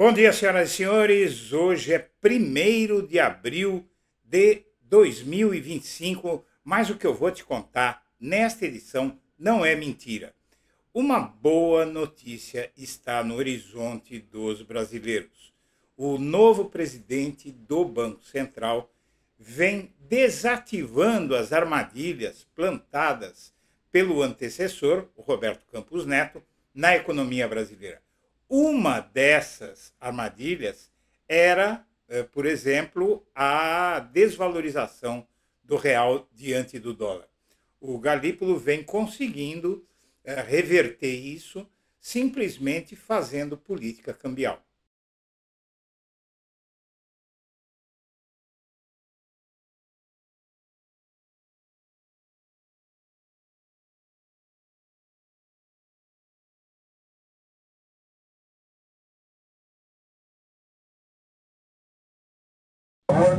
Bom dia, senhoras e senhores. Hoje é 1º de abril de 2025, mas o que eu vou te contar nesta edição não é mentira. Uma boa notícia está no horizonte dos brasileiros. O novo presidente do Banco Central vem desativando as armadilhas plantadas pelo antecessor, o Roberto Campos Neto, na economia brasileira. Uma dessas armadilhas era, por exemplo, a desvalorização do real diante do dólar. O Galípolo vem conseguindo reverter isso simplesmente fazendo política cambial.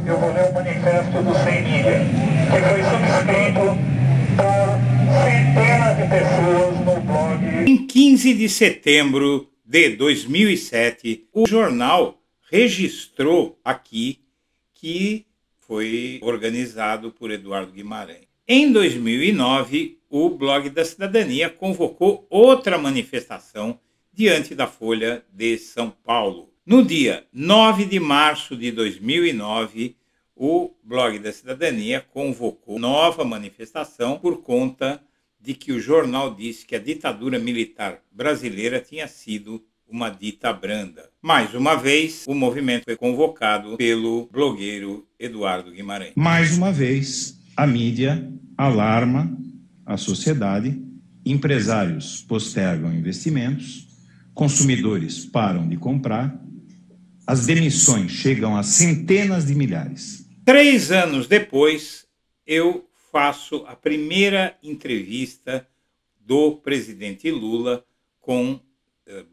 Eu vou ler o manifesto do Sem Milha, que foi subscrito por centenas de pessoas no blog. Em 15 de setembro de 2007, o jornal registrou aqui que foi organizado por Eduardo Guimarães. Em 2009, o Blog da Cidadania convocou outra manifestação diante da Folha de São Paulo. No dia 9 de março de 2009, o Blog da Cidadania convocou nova manifestação por conta de que o jornal disse que a ditadura militar brasileira tinha sido uma dita branda. Mais uma vez, o movimento foi convocado pelo blogueiro Eduardo Guimarães. Mais uma vez, a mídia alarma a sociedade, empresários postergam investimentos, consumidores param de comprar, as demissões chegam a centenas de milhares. 3 anos depois, eu faço a primeira entrevista do presidente Lula com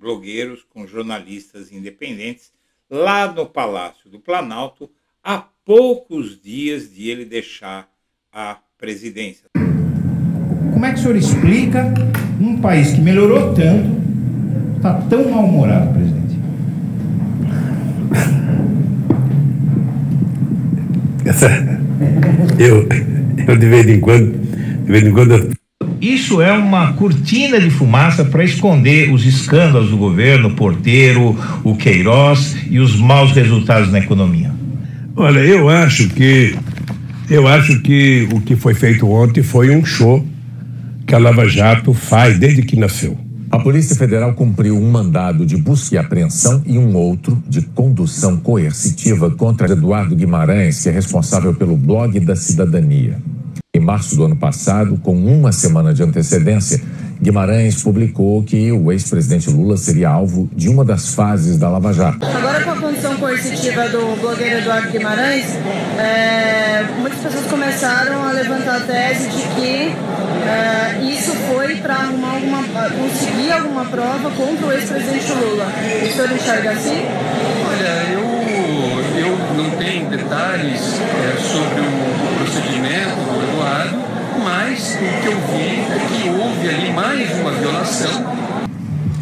blogueiros, com jornalistas independentes, lá no Palácio do Planalto, há poucos dias de ele deixar a presidência. Como é que o senhor explica um país que melhorou tanto, está tão mal-humorado, presidente? Eu de vez em quando Isso é uma cortina de fumaça para esconder os escândalos do governo, o Porteiro, o Queiroz e os maus resultados na economia. Olha, eu acho que o que foi feito ontem foi um show que a Lava Jato faz desde que nasceu. A Polícia Federal cumpriu um mandado de busca e apreensão e um outro de condução coercitiva contra Eduardo Guimarães, que é responsável pelo Blog da Cidadania. Em março do ano passado, com uma semana de antecedência, Guimarães publicou que o ex-presidente Lula seria alvo de uma das fases da Lava Jato. Agora, com a condição coercitiva do blogueiro Eduardo Guimarães, muitas pessoas começaram a levantar a tese de que isso foi para conseguir alguma prova contra o ex-presidente Lula. O senhor enxerga assim? Olha, eu não tenho detalhes sobre o procedimento do Eduardo, mas o que eu vi é que houve ali mais uma violação.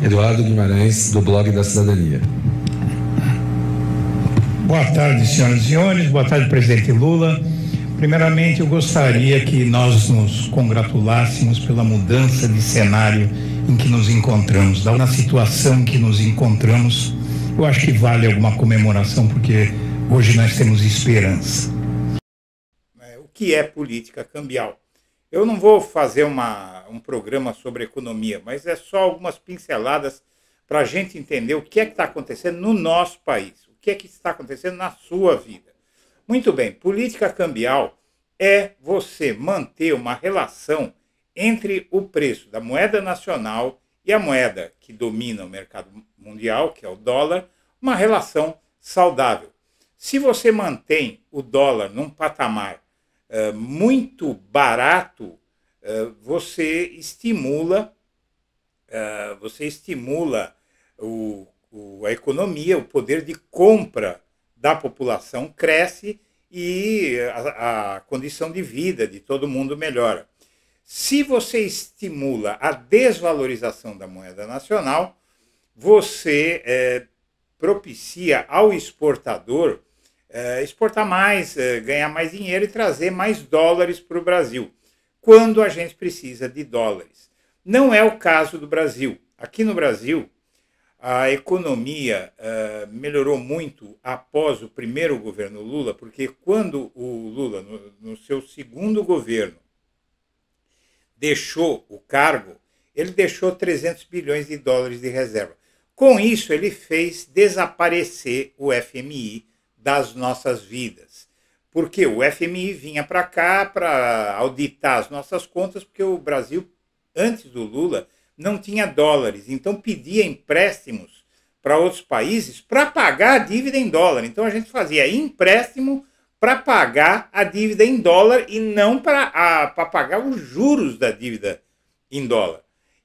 Eduardo Guimarães, do Blog da Cidadania. Boa tarde, senhoras e senhores. Boa tarde, presidente Lula. Primeiramente, eu gostaria que nós nos congratulássemos pela mudança de cenário em que nos encontramos. Na situação em que nos encontramos, eu acho que vale alguma comemoração, porque hoje nós temos esperança. O que é política cambial? Eu não vou fazer um programa sobre economia, mas é só algumas pinceladas para a gente entender o que é que está acontecendo no nosso país, o que é que está acontecendo na sua vida. Muito bem, política cambial é você manter uma relação entre o preço da moeda nacional e a moeda que domina o mercado mundial, que é o dólar, uma relação saudável. Se você mantém o dólar num patamar muito barato, você estimula a economia, o poder de compra da população cresce e a condição de vida de todo mundo melhora. Se você estimula a desvalorização da moeda nacional, você propicia ao exportador exportar mais, ganhar mais dinheiro e trazer mais dólares para o Brasil, quando a gente precisa de dólares. Não é o caso do Brasil. Aqui no Brasil, a economia melhorou muito após o primeiro governo Lula, porque quando o Lula, no seu segundo governo, deixou o cargo, ele deixou 300 bilhões de dólares de reserva. Com isso, ele fez desaparecer o FMI das nossas vidas. Porque o FMI vinha para cá para auditar as nossas contas, porque o Brasil, antes do Lula, não tinha dólares. Então, pedia empréstimos para outros países para pagar a dívida em dólar. Então, a gente fazia empréstimo para pagar a dívida em dólar e não para pagar os juros da dívida em dólar.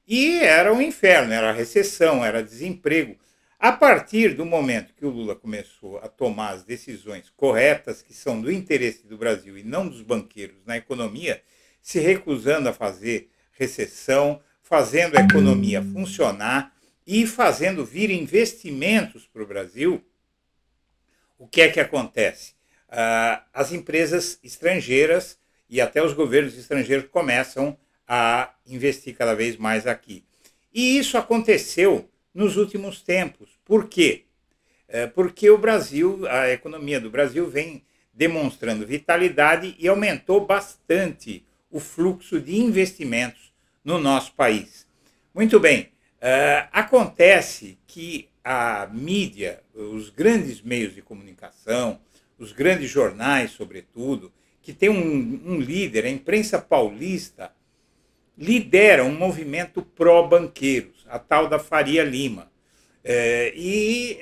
E era um inferno, era recessão, era desemprego. A partir do momento que o Lula começou a tomar as decisões corretas, que são do interesse do Brasil e não dos banqueiros na economia, se recusando a fazer recessão, fazendo a economia funcionar e fazendo vir investimentos para o Brasil, o que é que acontece? As empresas estrangeiras e até os governos estrangeiros começam a investir cada vez mais aqui. E isso aconteceu nos últimos tempos. Por quê? Porque o Brasil, a economia do Brasil vem demonstrando vitalidade e aumentou bastante o fluxo de investimentos no nosso país. Muito bem, acontece que a mídia, os grandes meios de comunicação, os grandes jornais, sobretudo, que tem um líder, a imprensa paulista, lidera um movimento pró-banqueiros, a tal da Faria Lima, e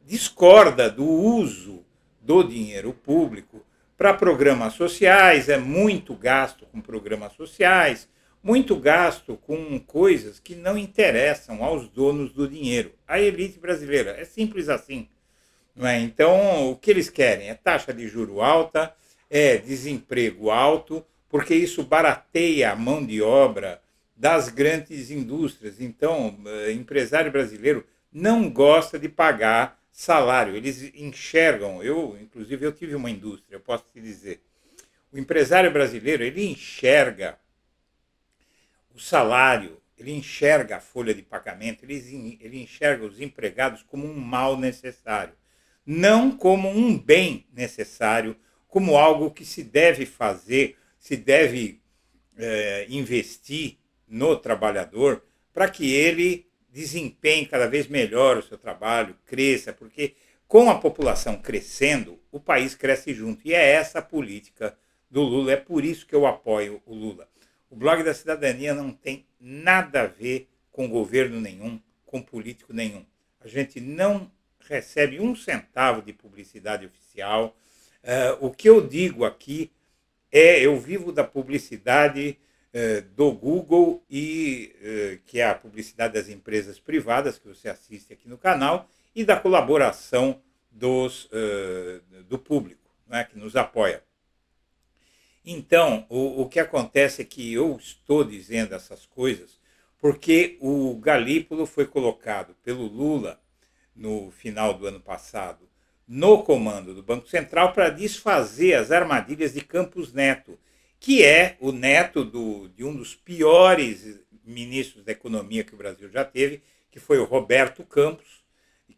discorda do uso do dinheiro público para programas sociais, é muito gasto com programas sociais, muito gasto com coisas que não interessam aos donos do dinheiro, a elite brasileira. É simples assim. Não é? Então, o que eles querem é taxa de juro alta, é desemprego alto, porque isso barateia a mão de obra das grandes indústrias. Então, empresário brasileiro não gosta de pagar salário. Eles enxergam, inclusive eu tive uma indústria, eu posso te dizer, o empresário brasileiro, ele enxerga o salário, ele enxerga a folha de pagamento, ele enxerga os empregados como um mal necessário, não como um bem necessário, como algo que se deve fazer, se deve investir no trabalhador para que ele desempenhe cada vez melhor o seu trabalho, cresça, porque com a população crescendo, o país cresce junto. E é essa a política do Lula, é por isso que eu apoio o Lula. O Blog da Cidadania não tem nada a ver com governo nenhum, com político nenhum. A gente não recebe um centavo de publicidade oficial. O que eu digo aqui eu vivo da publicidade do Google, que é a publicidade das empresas privadas, que você assiste aqui no canal, e da colaboração do público, né, que nos apoia. Então, o que acontece é que eu estou dizendo essas coisas porque o Galípolo foi colocado pelo Lula no final do ano passado no comando do Banco Central para desfazer as armadilhas de Campos Neto, que é o neto de um dos piores ministros da economia que o Brasil já teve, que foi o Roberto Campos,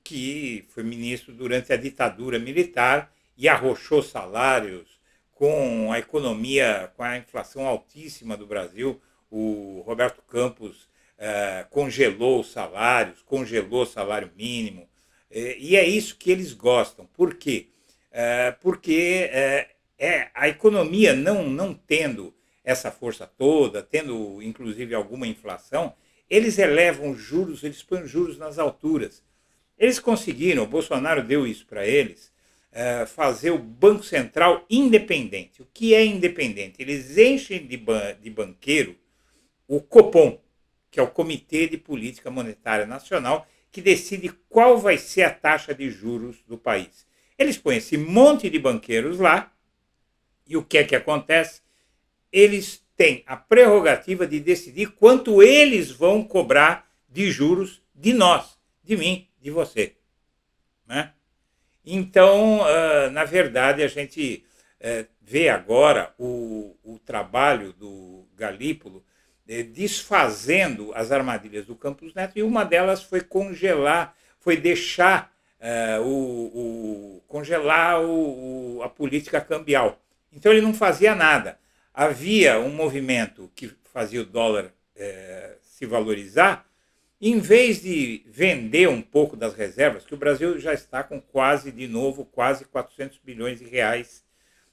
que foi ministro durante a ditadura militar e arrochou salários com a economia, com a inflação altíssima do Brasil. O Roberto Campos congelou os salários, congelou o salário mínimo, e é isso que eles gostam. Por quê? Porque a economia não tendo essa força toda, tendo inclusive alguma inflação, eles elevam os juros, eles põem os juros nas alturas. Eles conseguiram, o Bolsonaro deu isso para eles, fazer o Banco Central independente. O que é independente? Eles enchem de banqueiro o Copom, que é o Comitê de Política Monetária Nacional, que decide qual vai ser a taxa de juros do país. Eles põem esse monte de banqueiros lá, e o que é que acontece? Eles têm a prerrogativa de decidir quanto eles vão cobrar de juros de nós, de mim, de você. né? Então, na verdade, a gente vê agora o trabalho do Galípolo desfazendo as armadilhas do Campos Neto, e uma delas foi deixar congelar a política cambial. Então ele não fazia nada. Havia um movimento que fazia o dólar se valorizar, em vez de vender um pouco das reservas, que o Brasil já está com quase 400 bilhões de reais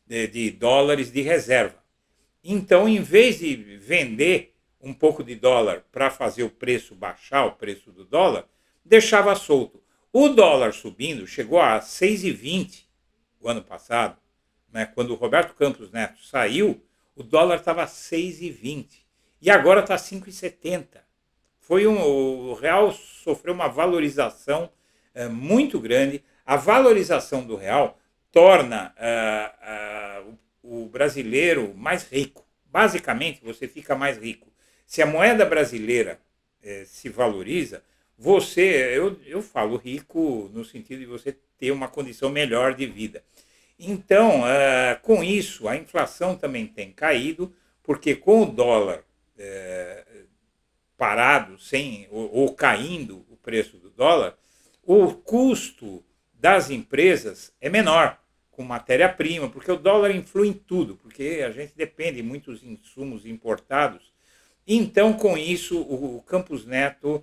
de dólares de reserva. Então, em vez de vender um pouco de dólar para fazer o preço baixar, o preço do dólar, deixava solto. O dólar subindo chegou a 6,20 o ano passado, né? Quando o Roberto Campos Neto saiu, o dólar estava 6,20 e agora está 5,70. O real sofreu uma valorização muito grande. A valorização do real torna o brasileiro mais rico. Basicamente, você fica mais rico. Se a moeda brasileira se valoriza, eu falo rico no sentido de você ter uma condição melhor de vida. Então, com isso, a inflação também tem caído, porque com o dólar parado, ou caindo o preço do dólar, o custo das empresas é menor, com matéria-prima, porque o dólar influi em tudo, porque a gente depende de muitos insumos importados. Então, com isso, o Campos Neto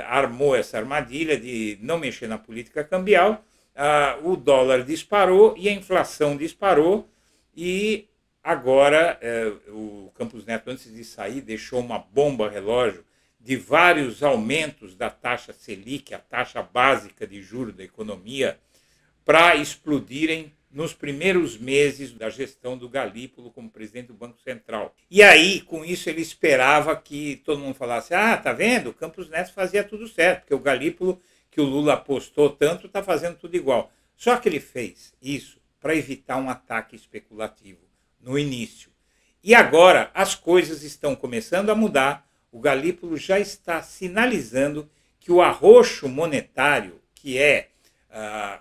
armou essa armadilha de não mexer na política cambial, o dólar disparou e a inflação disparou, e agora o Campos Neto, antes de sair, deixou uma bomba relógio de vários aumentos da taxa Selic, a taxa básica de juros da economia, para explodirem nos primeiros meses da gestão do Galípolo como presidente do Banco Central. E aí, com isso, ele esperava que todo mundo falasse: tá vendo? O Campos Neto fazia tudo certo, porque o Galípolo, que o Lula apostou tanto, está fazendo tudo igual. Só que ele fez isso para evitar um ataque especulativo no início. E agora as coisas estão começando a mudar. O Galípolo já está sinalizando que o arroxo monetário, que é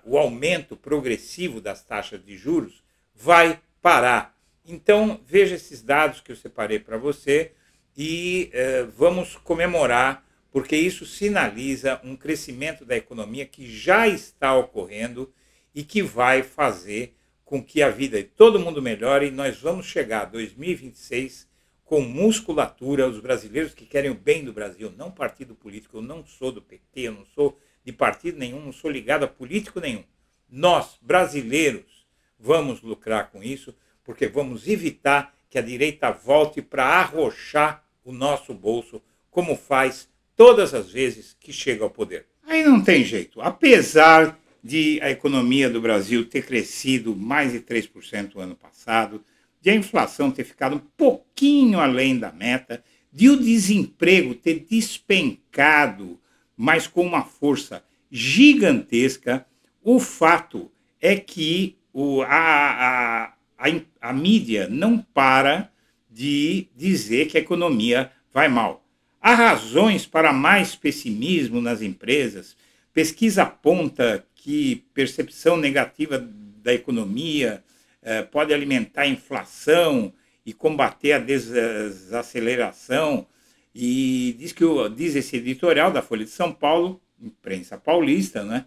o aumento progressivo das taxas de juros, vai parar. Então, veja esses dados que eu separei para você e vamos comemorar, porque isso sinaliza um crescimento da economia que já está ocorrendo e que vai fazer com que a vida de todo mundo melhore, e nós vamos chegar a 2026 com musculatura. Os brasileiros que querem o bem do Brasil, não partido político. Eu não sou do PT, eu não sou de partido nenhum, não sou ligado a político nenhum. Nós, brasileiros, vamos lucrar com isso, porque vamos evitar que a direita volte para arrochar o nosso bolso, como faz todas as vezes que chega ao poder. Aí não tem jeito. Apesar de a economia do Brasil ter crescido mais de 3% no ano passado, de a inflação ter ficado um pouquinho além da meta, de o desemprego ter despencado, mas com uma força gigantesca, o fato é que a mídia não para de dizer que a economia vai mal. Há razões para mais pessimismo nas empresas. Pesquisa aponta que percepção negativa da economia pode alimentar a inflação e combater a desaceleração. E diz esse editorial da Folha de São Paulo, imprensa paulista, né,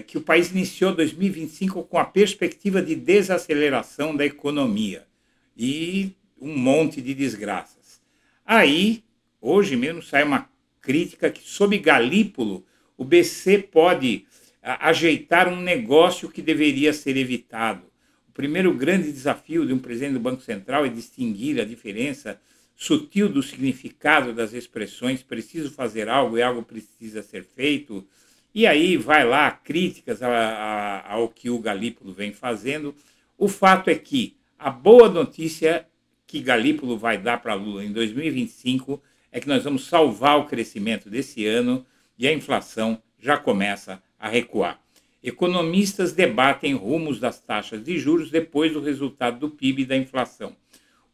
que o país iniciou 2025 com a perspectiva de desaceleração da economia e um monte de desgraças. Aí, hoje mesmo, sai uma crítica que, sob Galípolo, o BC pode ajeitar um negócio que deveria ser evitado. O primeiro grande desafio de um presidente do Banco Central é distinguir a diferença sutil do significado das expressões preciso fazer algo e algo precisa ser feito. E aí vai lá críticas ao que o Galípolo vem fazendo. O fato é que a boa notícia que Galípolo vai dar para Lula em 2025 é que nós vamos salvar o crescimento desse ano e a inflação já começa a recuar. Economistas debatem rumos das taxas de juros depois do resultado do PIB e da inflação.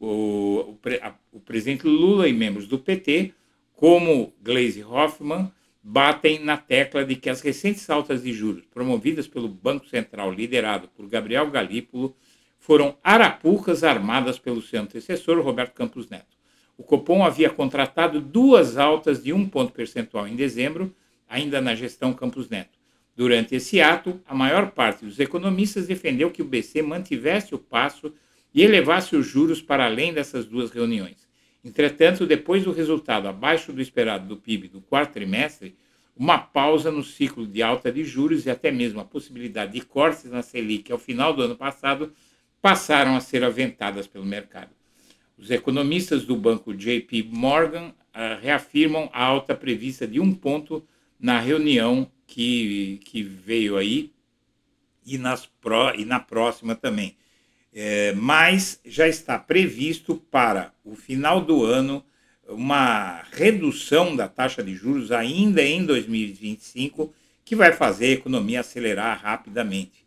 O presidente Lula e membros do PT, como Gleisi Hoffmann, batem na tecla de que as recentes altas de juros promovidas pelo Banco Central, liderado por Gabriel Galípolo, foram arapucas armadas pelo seu antecessor, Roberto Campos Neto. O Copom havia contratado 2 altas de 1 ponto percentual em dezembro, ainda na gestão Campos Neto. Durante esse ato, a maior parte dos economistas defendeu que o BC mantivesse o passo e elevasse os juros para além dessas 2 reuniões. Entretanto, depois do resultado abaixo do esperado do PIB do quarto trimestre, uma pausa no ciclo de alta de juros e até mesmo a possibilidade de cortes na Selic ao final do ano passado passaram a ser aventadas pelo mercado. Os economistas do banco JP Morgan reafirmam a alta prevista de 1 ponto na reunião que veio aí e na próxima também. Mas já está previsto para o final do ano uma redução da taxa de juros ainda em 2025, que vai fazer a economia acelerar rapidamente.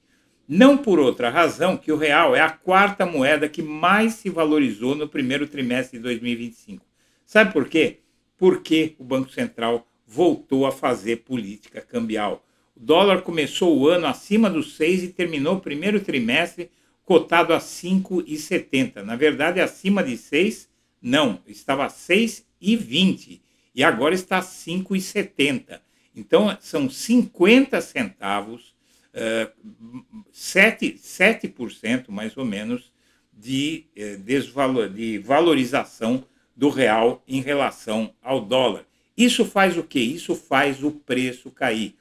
Não por outra razão que o real é a 4ª moeda que mais se valorizou no primeiro trimestre de 2025. Sabe por quê? Porque o Banco Central voltou a fazer política cambial. O dólar começou o ano acima dos 6 e terminou o primeiro trimestre cotado a 5,70. Na verdade, acima de 6, não, estava a 6,20 e agora está a 5,70. Então, são 50 centavos, 7% mais ou menos de valorização do real em relação ao dólar. Isso faz o quê? Isso faz o preço cair.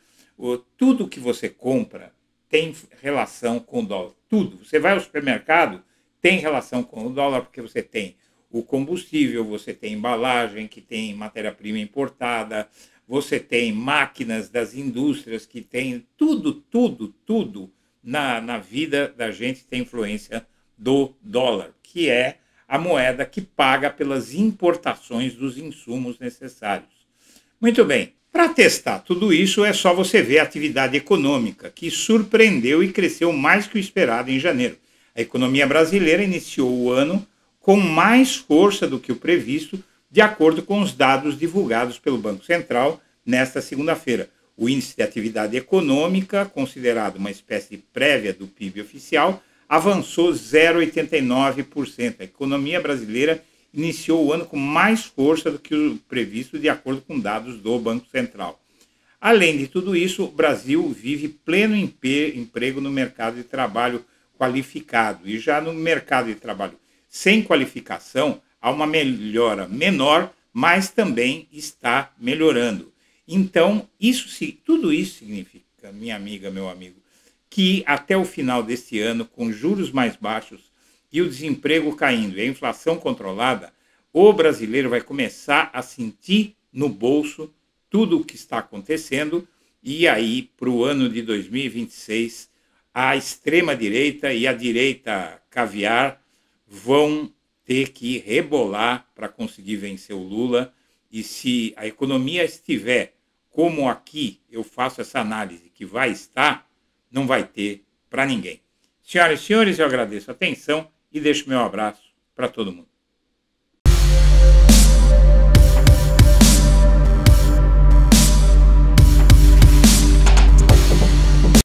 Tudo que você compra tem relação com o dólar. Tudo. Você vai ao supermercado, tem relação com o dólar, porque você tem o combustível, você tem embalagem, que tem matéria-prima importada, você tem máquinas das indústrias, que tem tudo na vida da gente tem influência do dólar, que é a moeda que paga pelas importações dos insumos necessários. Muito bem, para testar tudo isso é só você ver a atividade econômica, que surpreendeu e cresceu mais que o esperado em janeiro. A economia brasileira iniciou o ano com mais força do que o previsto, de acordo com os dados divulgados pelo Banco Central nesta segunda-feira. O índice de atividade econômica, considerado uma espécie de prévia do PIB oficial, avançou 0,89%. A economia brasileira iniciou o ano com mais força do que o previsto, de acordo com dados do Banco Central. Além de tudo isso, o Brasil vive pleno emprego no mercado de trabalho qualificado. E já no mercado de trabalho sem qualificação, há uma melhora menor, mas também está melhorando. Então, tudo isso significa, minha amiga, meu amigo, que até o final deste ano, com juros mais baixos e o desemprego caindo e a inflação controlada, o brasileiro vai começar a sentir no bolso tudo o que está acontecendo, e aí, para o ano de 2026, a extrema-direita e a direita caviar vão ter que rebolar para conseguir vencer o Lula, e se a economia estiver como aqui eu faço essa análise que vai estar, não vai ter para ninguém. Senhoras e senhores, eu agradeço a atenção e deixo meu abraço para todo mundo.